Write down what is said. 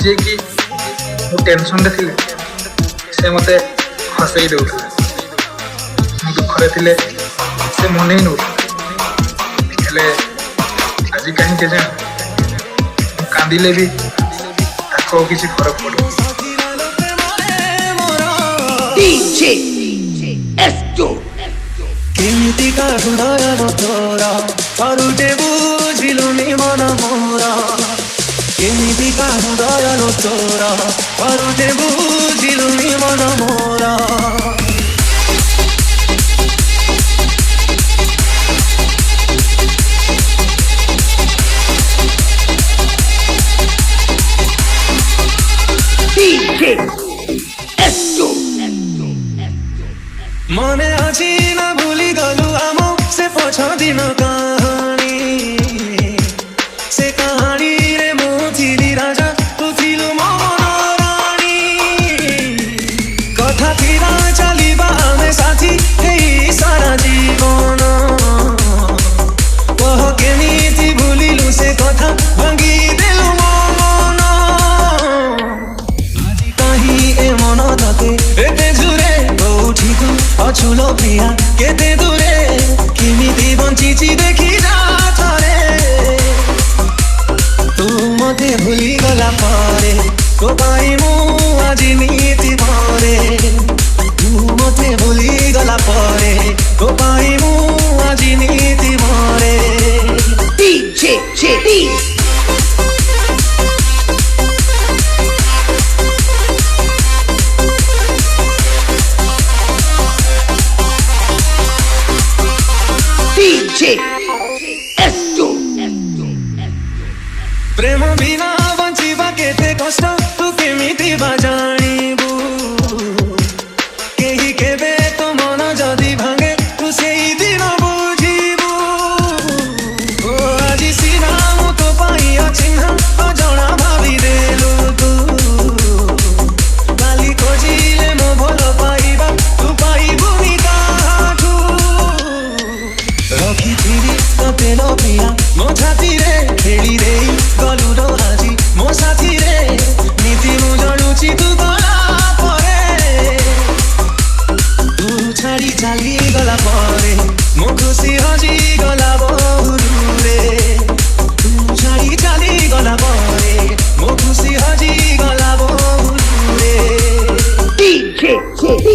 जे कि टेंशन रे थिले से मते हसई दउथले दुख रे थिले से मने नु हेले आज कहीं के जान कांदिले भी ताको किसी फरक पड़ो DJ S2 केमिति का हृदय तोरा परुटे बुझिलुनी मन मोरा केमिति का हृदय तोरा परुटे बुझिलुनी मन मोरा DJ S2 मने आछि न भूली गलु आमो से पछ दिन कहानी से कहानी रे मोथिली राजा तू थिलु मन रानी कथा थिरा चलिबा आमे साथी हे सारा जीवन कह केमिति भूलिलु से कथा भांगी देलु मन आजि कहीं ए मन तते एते जुरे कोठी तू अछुलो प्रिया केते दूरे किमिति बंचिछि देखि जा थरे तू मते भूली गला पारे को पाई मु आजि नीति भरे तू मते भूली गला पारे को पाई मु आजि नीति भरे DJ JD DJ S2 प्रेम बिना बंचिबा केते कष्ट तू केमिति बाजाणीबू केही केबे तो मन जदि भांगे तू सेई दिन बुझीबू ओ आजि सिना मु तो पाई अचिन्ह अजणा भाबी देलु तू काली खोजिले मो भल पाइबा तू पाइबुनी काठू रखिथिली तते लो प्रिया मो छाती रे खेली रे गलु रो आजी मो साथी रे नीति मु जणुची तू गला परे तू छाड़ी चाली गला परे मो खुशी हजी गला बहुरू रे तू छाड़ी चाली गला परे मो खुशी हजी गला बहुरू रे DJ JD